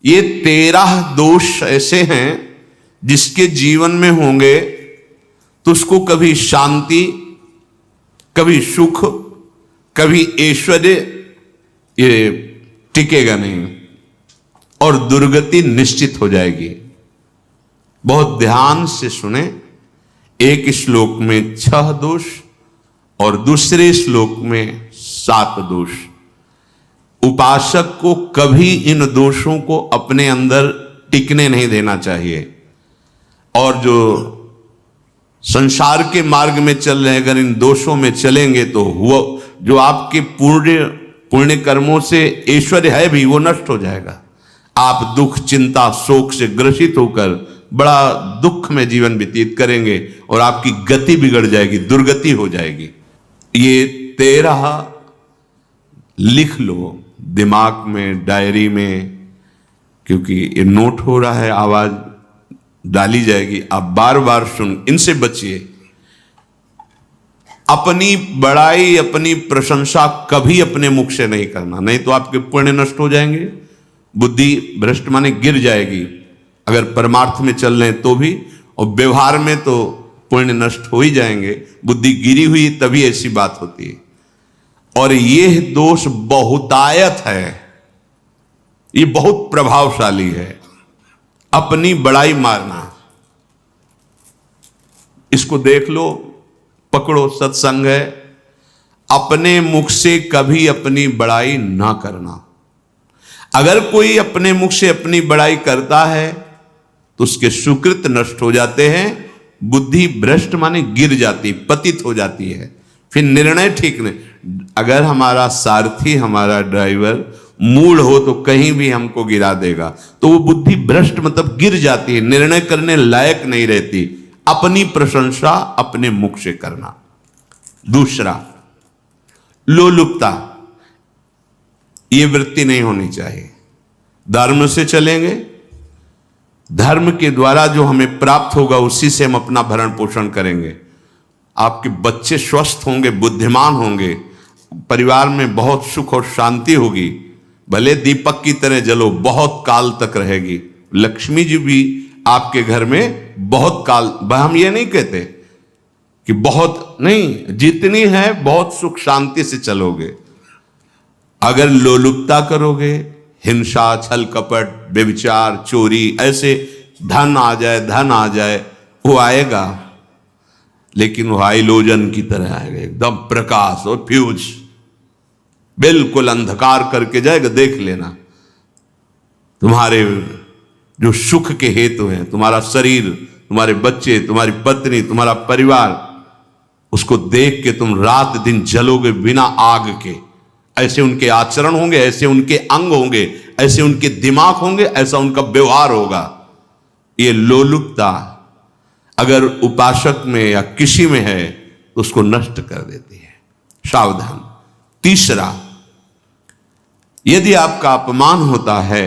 ये 13 दोष ऐसे हैं जिसके जीवन में होंगे तो उसको कभी शांति, कभी सुख, कभी ऐश्वर्य ये टिकेगा नहीं और दुर्गति निश्चित हो जाएगी। बहुत ध्यान से सुने। एक श्लोक में 6 दोष और दूसरे श्लोक में 7 दोष। उपासक को कभी इन दोषों को अपने अंदर टिकने नहीं देना चाहिए। और जो संसार के मार्ग में चल रहे हैं, अगर इन दोषों में चलेंगे तो वो जो आपके पुण्य कर्मों से ऐश्वर्य है भी वो नष्ट हो जाएगा। आप दुख, चिंता, शोक से ग्रसित होकर बड़ा दुख में जीवन व्यतीत करेंगे और आपकी गति बिगड़ जाएगी, दुर्गति हो जाएगी। ये 13 लिख लो दिमाग में, डायरी में, क्योंकि ये नोट हो रहा है, आवाज डाली जाएगी। आप बार बार सुन, इनसे बचिए। अपनी बड़ाई, अपनी प्रशंसा कभी अपने मुख से नहीं करना, नहीं तो आपके पुण्य नष्ट हो जाएंगे, बुद्धि भ्रष्ट माने गिर जाएगी। अगर परमार्थ में चल रहे हैं तो भी, और व्यवहार में तो पुण्य नष्ट हो ही जाएंगे। बुद्धि गिरी हुई तभी ऐसी बात होती है। और यह दोष बहुतायत है, ये बहुत प्रभावशाली है। अपनी बड़ाई मारना, इसको देख लो, पकड़ो, सत्संग है। अपने मुख से कभी अपनी बड़ाई ना करना। अगर कोई अपने मुख से अपनी बड़ाई करता है तो उसके सुकृत नष्ट हो जाते हैं, बुद्धि भ्रष्ट माने गिर जाती, पतित हो जाती है, फिर निर्णय ठीक नहीं। अगर हमारा सारथी, हमारा ड्राइवर मूढ़ हो तो कहीं भी हमको गिरा देगा, तो वो बुद्धि भ्रष्ट मतलब गिर जाती है, निर्णय करने लायक नहीं रहती। अपनी प्रशंसा अपने मुख से करना। दूसरा, लोलुपता, ये वृत्ति नहीं होनी चाहिए। धर्म से चलेंगे, धर्म के द्वारा जो हमें प्राप्त होगा उसी से हम अपना भरण पोषण करेंगे। आपके बच्चे स्वस्थ होंगे, बुद्धिमान होंगे, परिवार में बहुत सुख और शांति होगी। भले दीपक की तरह जलो, बहुत काल तक रहेगी। लक्ष्मी जी भी आपके घर में बहुत काल, हम ये नहीं कहते कि बहुत नहीं, जितनी है बहुत सुख शांति से चलोगे। अगर लोलुपता करोगे, हिंसा, छल कपट, व्यभिचार, चोरी, ऐसे धन आ जाए, वो आएगा, लेकिन वो हाइलोजन की तरह आएगा, एकदम प्रकाश और फ्यूज, बिल्कुल अंधकार करके जाएगा। देख लेना, तुम्हारे जो सुख के हेतु हैं, तुम्हारा शरीर, तुम्हारे बच्चे, तुम्हारी पत्नी, तुम्हारा परिवार, उसको देख के तुम रात दिन जलोगे बिना आग के। ऐसे उनके आचरण होंगे, ऐसे उनके अंग होंगे, ऐसे उनके दिमाग होंगे, ऐसा उनका व्यवहार होगा। ये लोलुपता अगर उपासक में या किसी में है तो उसको नष्ट कर देती है। सावधान। तीसरा, यदि आपका अपमान होता है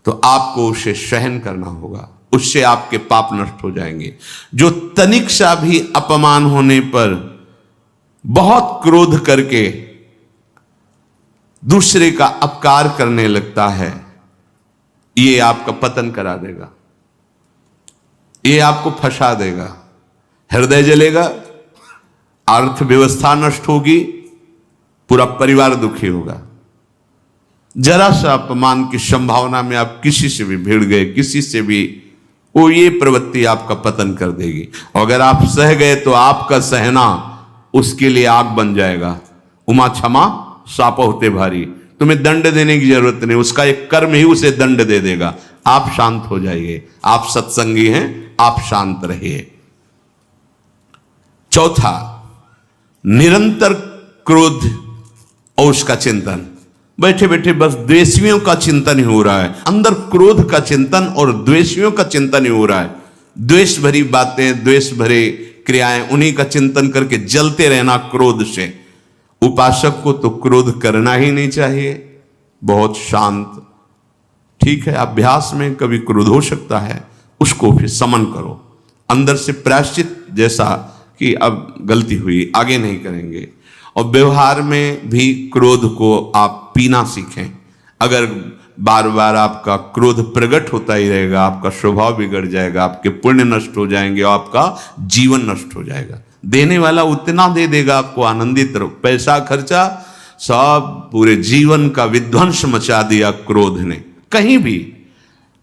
तो आपको उसे सहन करना होगा, उससे आपके पाप नष्ट हो जाएंगे। जो तनिक सा भी अपमान होने पर बहुत क्रोध करके दूसरे का अपकार करने लगता है, ये आपका पतन करा देगा, ये आपको फंसा देगा, हृदय जलेगा, अर्थव्यवस्था नष्ट होगी, पूरा परिवार दुखी होगा। जरा सा अपमान की संभावना में आप किसी से भी भिड़ गए, किसी से भी, वो ये प्रवृत्ति आपका पतन कर देगी। और अगर आप सह गए तो आपका सहना उसके लिए आग बन जाएगा। उमा क्षमा साप होते भारी, तुम्हें दंड देने की जरूरत नहीं, उसका एक कर्म ही उसे दंड दे देगा। आप शांत हो जाइए, आप सत्संगी हैं, आप शांत रहिए। चौथा, निरंतर क्रोध और उसका चिंतन। बैठे बैठे बस द्वेषियों का चिंतन ही हो रहा है, अंदर क्रोध का चिंतन और द्वेषियों का चिंतन ही हो रहा है। द्वेष भरी बातें, द्वेष भरे क्रियाएं, उन्हीं का चिंतन करके जलते रहना क्रोध से। उपासक को तो क्रोध करना ही नहीं चाहिए, बहुत शांत। ठीक है, अभ्यास में कभी क्रोध हो सकता है, उसको फिर समन करो, अंदर से प्रायश्चित, जैसा कि अब गलती हुई, आगे नहीं करेंगे। और व्यवहार में भी क्रोध को आप पीना सीखें। अगर बार बार आपका क्रोध प्रकट होता ही रहेगा, आपका स्वभाव बिगड़ जाएगा, आपके पुण्य नष्ट हो जाएंगे और आपका जीवन नष्ट हो जाएगा। देने वाला उतना दे देगा आपको, आनंदित रहो। पैसा खर्चा, सब पूरे जीवन का विध्वंस मचा दिया क्रोध ने। कहीं भी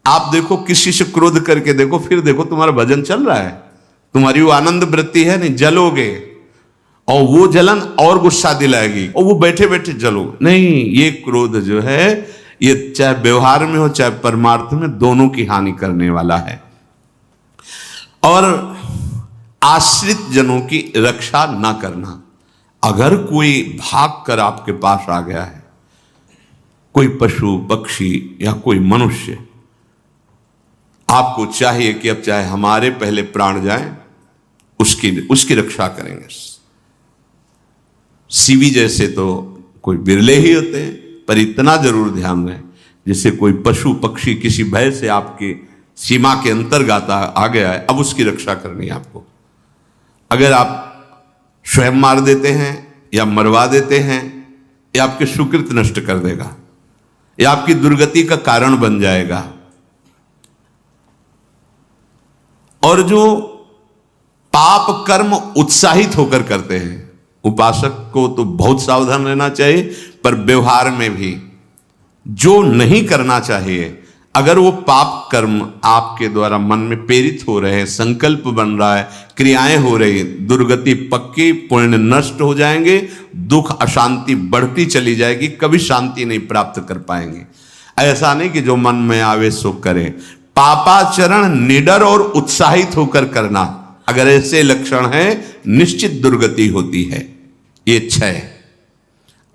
आप देखो, किसी से क्रोध करके देखो, फिर देखो तुम्हारा भजन चल रहा है, तुम्हारी वो आनंद वृत्ति है नहीं, जलोगे और वो जलन और गुस्सा दिलाएगी और वो बैठे बैठे जलो नहीं। ये क्रोध जो है, ये चाहे व्यवहार में हो चाहे परमार्थ में, दोनों की हानि करने वाला है। और आश्रित जनों की रक्षा ना करना। अगर कोई भाग कर आपके पास आ गया है, कोई पशु पक्षी या कोई मनुष्य, आपको चाहिए कि अब चाहे हमारे पहले प्राण जाएं, उसकी रक्षा करेंगे। सीवी जैसे तो कोई बिरले ही होते हैं, पर इतना जरूर ध्यान रहे, जैसे कोई पशु पक्षी किसी भय से आपकी सीमा के अंतर्गत आ गया है, अब उसकी रक्षा करनी है आपको। अगर आप स्वयं मार देते हैं या मरवा देते हैं, या आपके सुकृत नष्ट कर देगा, या आपकी दुर्गति का कारण बन जाएगा। और जो पाप कर्म उत्साहित होकर करते हैं, उपासक को तो बहुत सावधान रहना चाहिए, पर व्यवहार में भी जो नहीं करना चाहिए, अगर वो पाप कर्म आपके द्वारा मन में प्रेरित हो रहे हैं, संकल्प बन रहा है, क्रियाएं हो रही, दुर्गति पक्की, पुण्य नष्ट हो जाएंगे, दुख अशांति बढ़ती चली जाएगी, कभी शांति नहीं प्राप्त कर पाएंगे। ऐसा नहीं कि जो मन में आवे सो करें। पापाचरण निडर और उत्साहित होकर करना, अगर ऐसे लक्षण है, निश्चित दुर्गति होती है। ये 6,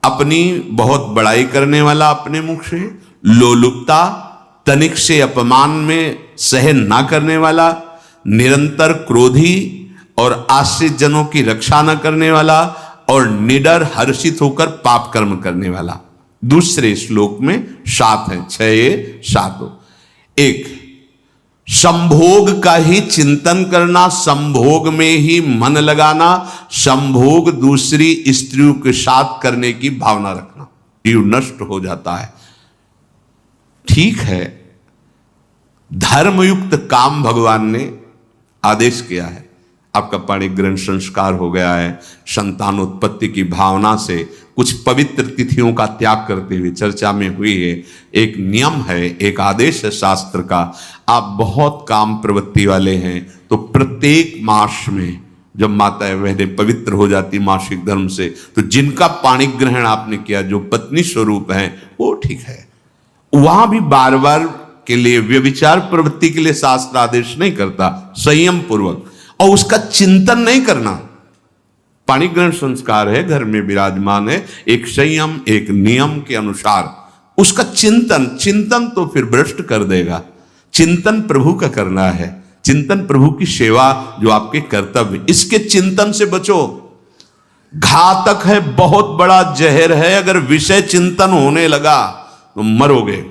अपनी बहुत बड़ाई करने वाला अपने मुख से, लोलुपता, तनिक से अपमान में सहन ना करने वाला, निरंतर क्रोधी और आश्रित जनों की रक्षा न करने वाला, और निडर हर्षित होकर पाप कर्म करने वाला। दूसरे श्लोक में 7 है, 6 7। 1, संभोग का ही चिंतन करना, संभोग में ही मन लगाना, संभोग दूसरी स्त्रियों के साथ करने की भावना रखना, जीव नष्ट हो जाता है। ठीक है, धर्मयुक्त काम भगवान ने आदेश किया है। आपका पाणिग्रहण संस्कार हो गया है, संतानोत्पत्ति की भावना से कुछ पवित्र तिथियों का त्याग करते हुए चर्चा में हुई है। एक नियम है, एक आदेश है शास्त्र का। आप बहुत काम प्रवृत्ति वाले हैं तो प्रत्येक मास में जब माताएं बहनें पवित्र हो जाती मासिक धर्म से, तो जिनका पाणिग्रहण आपने किया, जो पत्नी स्वरूप हैं, वो ठीक है। वहां भी बार बार के लिए व्यभिचार प्रवृत्ति के लिए शास्त्र आदेश नहीं करता, संयम पूर्वक, और उसका चिंतन नहीं करना। पाणिग्रहण संस्कार है, घर में विराजमान है, एक संयम एक नियम के अनुसार उसका चिंतन तो फिर भ्रष्ट कर देगा। चिंतन प्रभु का करना है, चिंतन प्रभु की सेवा जो आपके कर्तव्य, इसके चिंतन से बचो। घातक है, बहुत बड़ा जहर है। अगर विषय चिंतन होने लगा तो मरोगे,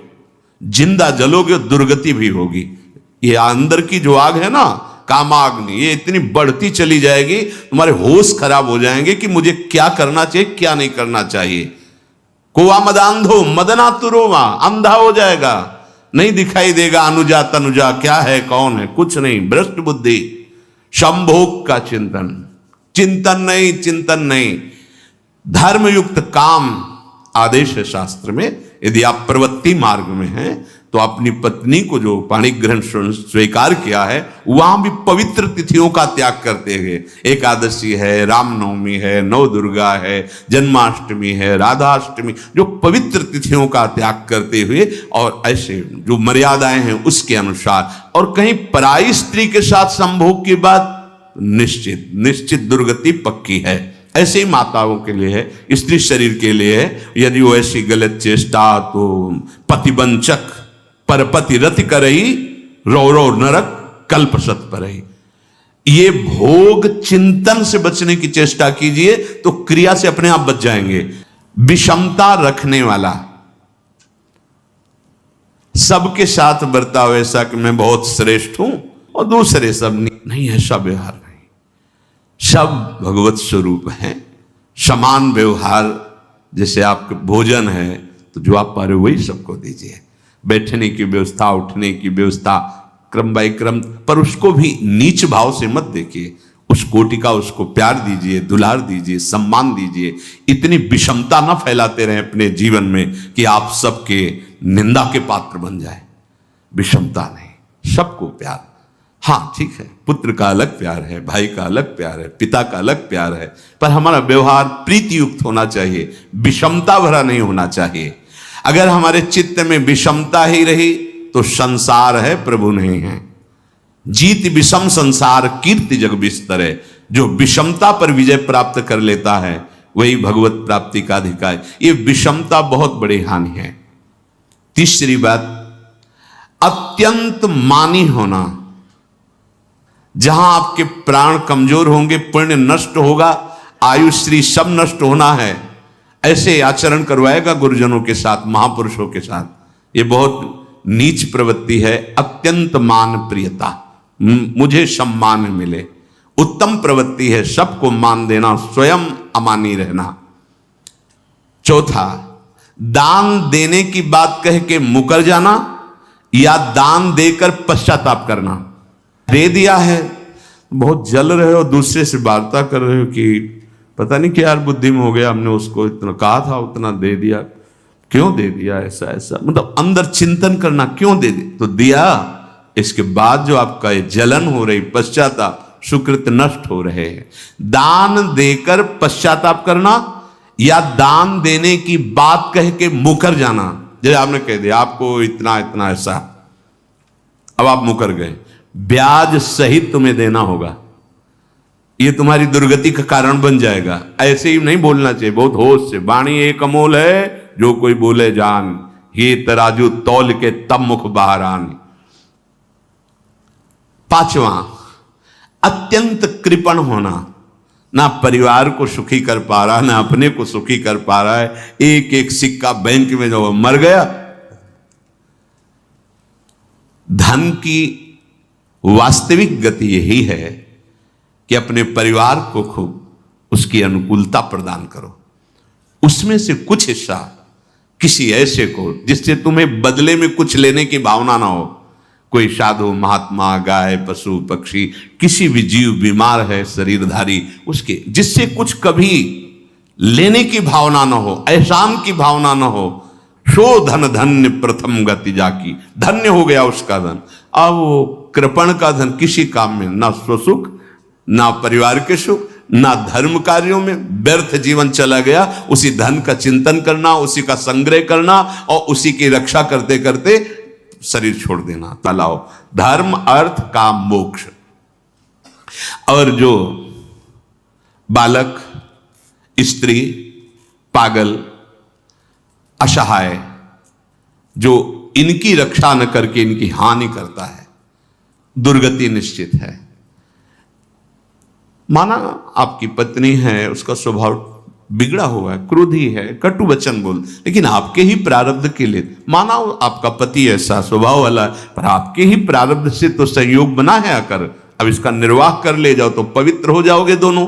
जिंदा जलोगे, दुर्गति भी होगी। ये अंदर की जो आग है ना, कामाग्नि, ये इतनी बढ़ती चली जाएगी, तुम्हारे होश खराब हो जाएंगे कि मुझे क्या करना चाहिए क्या नहीं करना चाहिए। कोवा मदांधो मदना तुरोवा, अंधा हो जाएगा, नहीं दिखाई देगा अनुजा तनुजा क्या है कौन है, कुछ नहीं, भ्रष्ट बुद्धि। संभोग का चिंतन नहीं। धर्मयुक्त काम आदेश है शास्त्र में। यदि आप प्रवृत्ति मार्ग में हैं तो अपनी पत्नी को जो पाणिग्रहण स्वीकार किया है, वहां भी पवित्र तिथियों का त्याग करते हुए, एकादशी है, रामनवमी है, नवदुर्गा है, जन्माष्टमी है, राधाष्टमी, जो पवित्र तिथियों का त्याग करते हुए, और ऐसे जो मर्यादाएं हैं उसके अनुसार, और कहीं पराई स्त्री के साथ संभोग की बात, निश्चित दुर्गति पक्की है। ऐसे ही माताओं के लिए है, स्त्री शरीर के लिए है। यदि वो ऐसी गलत चेष्टा, तो पतिवंचक परपति रति करही, रौ नरक कल्प सत परही। ये भोग चिंतन से बचने की चेष्टा कीजिए तो क्रिया से अपने आप बच जाएंगे। विषमता रखने वाला, सबके साथ बर्ताव ऐसा कि मैं बहुत श्रेष्ठ हूं और दूसरे सब नहीं, ऐसा व्यवहार नहीं। सब भगवत स्वरूप हैं, समान व्यवहार। जैसे आपके भोजन है तो जो आप पा रहे हो वही सबको दीजिए। बैठने की व्यवस्था, उठने की व्यवस्था, क्रम बाय क्रम, पर उसको भी नीच भाव से मत देखिए। उस कोटि का उसको प्यार दीजिए, दुलार दीजिए, सम्मान दीजिए। इतनी विषमता ना फैलाते रहें अपने जीवन में कि आप सबके निंदा के पात्र बन जाए। विषमता नहीं, सबको प्यार। हाँ ठीक है, पुत्र का अलग प्यार है, भाई का अलग प्यार है, पिता का अलग प्यार है, पर हमारा व्यवहार प्रीति युक्त होना चाहिए, विषमता भरा नहीं होना चाहिए। अगर हमारे चित्त में विषमता ही रही तो संसार है, प्रभु नहीं है। जीत विषम संसार कीर्ति जग बिस्तरे। जो विषमता पर विजय प्राप्त कर लेता है वही भगवत प्राप्ति का अधिकारी। ये विषमता बहुत बड़ी हानि है। तीसरी बात, अत्यंत मानी होना। जहां आपके प्राण कमजोर होंगे, पुण्य नष्ट होगा, आयुश्री सब नष्ट होना है, ऐसे आचरण करवाएगा गुरुजनों के साथ, महापुरुषों के साथ। ये बहुत नीच प्रवृत्ति है। अत्यंत मान प्रियता, मुझे सम्मान मिले, उत्तम प्रवृत्ति है। सबको मान देना, स्वयं अमानी रहना। चौथा, दान देने की बात कह के मुकर जाना या दान देकर पश्चाताप करना। दे दिया है, बहुत जल रहे हो, दूसरे से वार्ता कर रहे हो कि पता नहीं क्या यार बुद्धि में हो गया, हमने उसको इतना कहा था, उतना दे दिया, क्यों दे दिया, ऐसा ऐसा, मतलब अंदर चिंतन करना, क्यों दे दिया, तो दिया। इसके बाद जो आपका ये जलन हो रही, पश्चाताप, सुकृत नष्ट हो रहे हैं। दान देकर पश्चाताप करना या दान देने की बात कह के मुकर जाना। जैसे आपने कह दिया आपको इतना इतना ऐसा, अब आप मुकर गए, ब्याज सहित तुम्हें देना होगा, ये तुम्हारी दुर्गति का कारण बन जाएगा। ऐसे ही नहीं बोलना चाहिए, बहुत होश से। वाणी एक अमोल है, जो कोई बोले जान, ये तराजू तौल के तब मुख बाहर आन। पांचवा, अत्यंत कृपण होना। ना परिवार को सुखी कर पा रहा, ना अपने को सुखी कर पा रहा है। एक एक सिक्का बैंक में जो मर गया। धन की वास्तविक गति यही है कि अपने परिवार को खूब उसकी अनुकूलता प्रदान करो, उसमें से कुछ हिस्सा किसी ऐसे को जिससे तुम्हें बदले में कुछ लेने की भावना ना हो। कोई साधु महात्मा, गाय, पशु, पक्षी, किसी भी जीव बीमार है, शरीरधारी, उसके जिससे कुछ कभी लेने की भावना ना हो, एहसान की भावना ना हो। सो धन धन्य प्रथम गति जाकी, धन्य हो गया उसका धन। अब वो कृपण का धन किसी काम में ना स्वसुख, ना परिवार के सुख, ना धर्म कार्यों में, व्यर्थ जीवन चला गया। उसी धन का चिंतन करना, उसी का संग्रह करना और उसी की रक्षा करते करते शरीर छोड़ देना। तलाओ धर्म, अर्थ, काम, मोक्ष। और जो बालक, स्त्री, पागल, असहाय, जो इनकी रक्षा न करके इनकी हानि करता है, दुर्गति निश्चित है। माना आपकी पत्नी है, उसका स्वभाव बिगड़ा हुआ है, क्रोधी है, कटु वचन बोल, लेकिन आपके ही प्रारब्ध के लिए, माना आपका पति ऐसा स्वभाव वाला है, पर आपके ही प्रारब्ध से तो संयोग बना है आकर, अब इसका निर्वाह कर ले जाओ तो पवित्र हो जाओगे दोनों।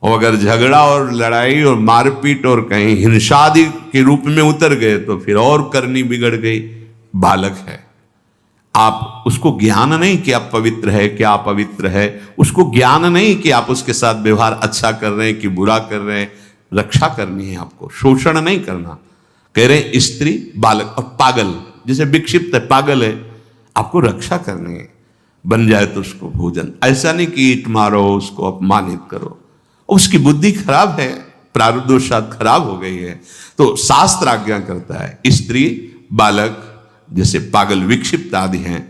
और अगर झगड़ा और लड़ाई और मारपीट और कहीं हिंसा आदि के रूप में उतर गए तो फिर और करनी बिगड़ गई। बालक है, आप उसको ज्ञान नहीं कि आप पवित्र है, कि आप पवित्र है, उसको ज्ञान नहीं कि आप उसके साथ व्यवहार अच्छा कर रहे हैं कि बुरा कर रहे हैं। रक्षा करनी है आपको, शोषण नहीं करना। कह रहे हैं स्त्री, बालक और पागल, जैसे विक्षिप्त है, पागल है, आपको रक्षा करनी है। बन जाए तो उसको भोजन, ऐसा नहीं कि ईंट मारो, उसको अपमानित करो, उसकी बुद्धि खराब है, प्रारब्धवशात खराब हो गई है। तो शास्त्र आज्ञा करता है स्त्री, बालक, जैसे पागल, विक्षिप्त आदि हैं,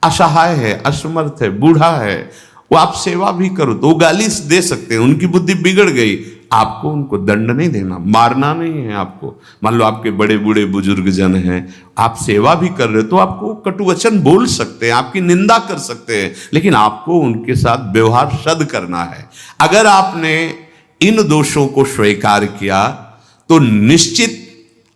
असहाय है, असमर्थ है, बूढ़ा है, वो आप सेवा भी करो तो वो गाली दे सकते हैं, उनकी बुद्धि बिगड़ गई। आपको उनको दंड नहीं देना, मारना नहीं है आपको। मान लो आपके बड़े बूढ़े बुजुर्ग जन हैं, आप सेवा भी कर रहे हो तो आपको कटु वचन बोल सकते हैं, आपकी निंदा कर सकते हैं, लेकिन आपको उनके साथ व्यवहार सद करना है। अगर आपने इन दोषों को स्वीकार किया तो निश्चित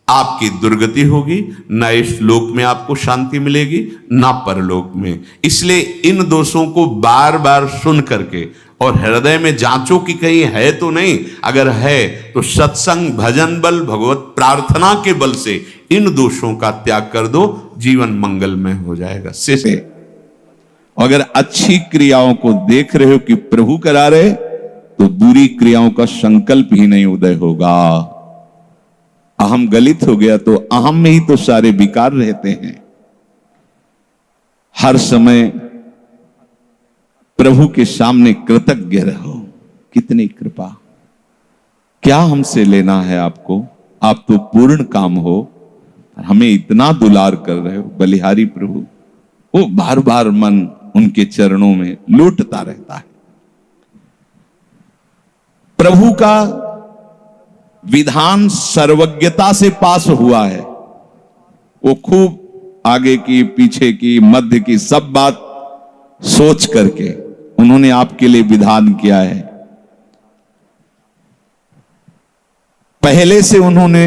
आपकी दुर्गति होगी, ना इस लोक में आपको शांति मिलेगी, ना परलोक में। इसलिए इन दोषों को बार बार सुन करके और हृदय में जांचो कि कहीं है तो नहीं, अगर है तो सत्संग, भजन बल, भगवत प्रार्थना के बल से इन दोषों का त्याग कर दो, जीवन मंगलमय हो जाएगा। से अगर अच्छी क्रियाओं को देख रहे हो कि प्रभु करा रहे, तो बुरी क्रियाओं का संकल्प ही नहीं उदय होगा। अहम गलित हो गया तो अहम में ही तो सारे विकार रहते हैं। हर समय प्रभु के सामने कृतज्ञ रहो। कितनी कृपा, क्या हमसे लेना है आपको, आप तो पूर्ण काम हो, हमें इतना दुलार कर रहे हो। बलिहारी प्रभु, वो बार बार मन उनके चरणों में लौटता रहता है। प्रभु का विधान सर्वज्ञता से पास हुआ है। वो खूब आगे की, पीछे की, मध्य की सब बात सोच करके उन्होंने आपके लिए विधान किया है। पहले से उन्होंने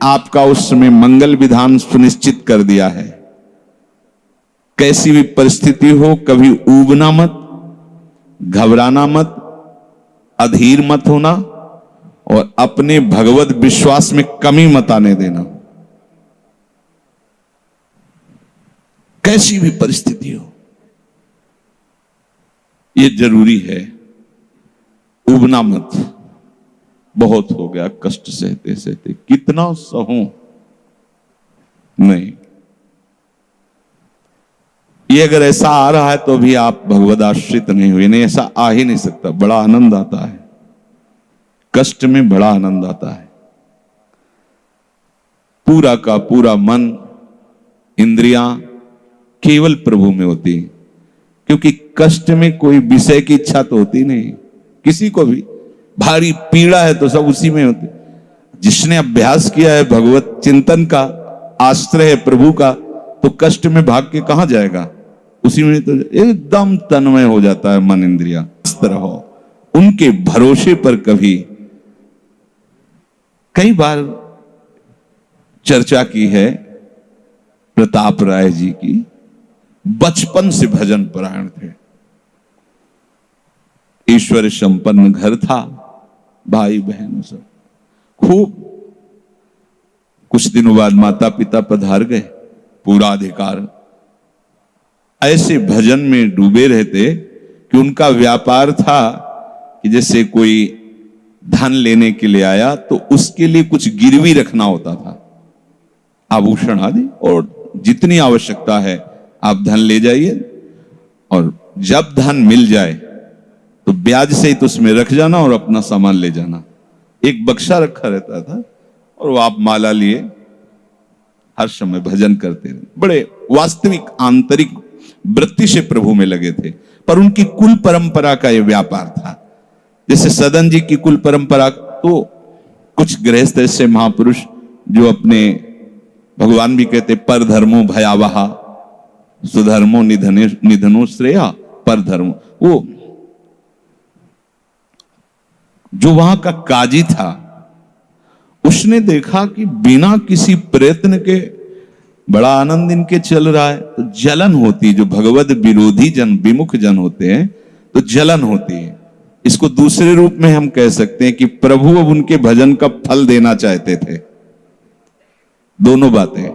आपका उस समय मंगल विधान सुनिश्चित कर दिया है। कैसी भी परिस्थिति हो, कभी ऊबना मत, घबराना मत, अधीर मत होना, और अपने भगवत विश्वास में कमी मत आने देना। कैसी भी परिस्थिति हो, यह जरूरी है। उबना मत। बहुत हो गया कष्ट सहते सहते, कितना सहूं, नहीं। ये अगर ऐसा आ रहा है तो भी आप भगवद आश्रित नहीं हुए। नहीं, ऐसा आ ही नहीं सकता। बड़ा आनंद आता है कष्ट में, बड़ा आनंद आता है। पूरा का पूरा मन, इंद्रियां केवल प्रभु में होती, क्योंकि कष्ट में कोई विषय की इच्छा तो होती नहीं किसी को भी। भारी पीड़ा है तो सब उसी में होती। जिसने अभ्यास किया है भगवत चिंतन का, आश्रय है प्रभु का, तो कष्ट में भाग के कहां जाएगा, उसी में तो एकदम तन्मय हो जाता है मन, इंद्रिया। इस तरह हो, उनके भरोसे पर कभी, कई बार चर्चा की है प्रताप राय जी की। बचपन से भजन परायण थे, ईश्वर संपन्न घर था, भाई बहन सब खूब। कुछ दिनों बाद माता पिता पधार गए, पूरा अधिकार। ऐसे भजन में डूबे रहते कि उनका व्यापार था कि जैसे कोई धन लेने के लिए आया तो उसके लिए कुछ गिरवी रखना होता था, आभूषण आदि, और जितनी आवश्यकता है आप धन ले जाइए, और जब धन मिल जाए तो ब्याज से ही तो उसमें रख जाना और अपना सामान ले जाना। एक बक्सा रखा रहता था और वो आप माला लिए हर समय भजन करते रहे। बड़े वास्तविक आंतरिक वृत्ति से प्रभु में लगे थे। पर उनकी कुल परंपरा का यह व्यापार था। जैसे सदन जी की कुल परंपरा, तो कुछ गृहस्थ ऐसे महापुरुष जो अपने, भगवान भी कहते पर धर्मो भयावहा सुधर्मो निधनो श्रेया पर धर्म, वो जो वहां का काजी था उसने देखा कि बिना किसी प्रयत्न के बड़ा आनंद इनके चल रहा है, तो जलन होती। जो भगवत विरोधी जन, विमुख जन होते हैं तो जलन होती है। इसको दूसरे रूप में हम कह सकते हैं कि प्रभु अब उनके भजन का फल देना चाहते थे। दोनों बातें,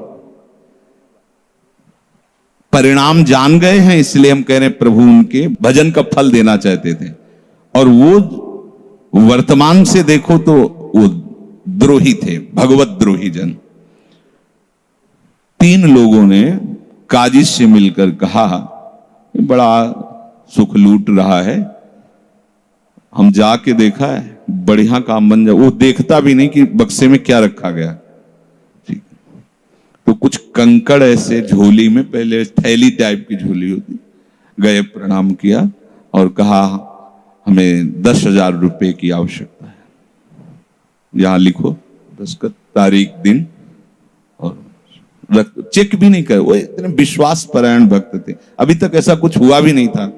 परिणाम जान गए हैं इसलिए हम कह रहे हैं प्रभु उनके भजन का फल देना चाहते थे। और वो वर्तमान से देखो तो वो द्रोही थे, भगवत द्रोही जन। 3 लोगों ने काजी से मिलकर कहा बड़ा सुख लूट रहा है, हम जाके देखा है, बढ़िया काम बन जाए। वो देखता भी नहीं कि बक्से में क्या रखा गया। ठीक, तो कुछ कंकड़ ऐसे झोली में, पहले थैली टाइप की झोली होती, गए प्रणाम किया और कहा हमें 10,000 रुपए की आवश्यकता है, यहां लिखो दस्तखत, तारीख, दिन, और चेक भी नहीं करे। वो इतने विश्वास परायण भक्त थे, अभी तक ऐसा कुछ हुआ भी नहीं था।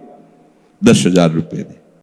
10,000 रुपए दे।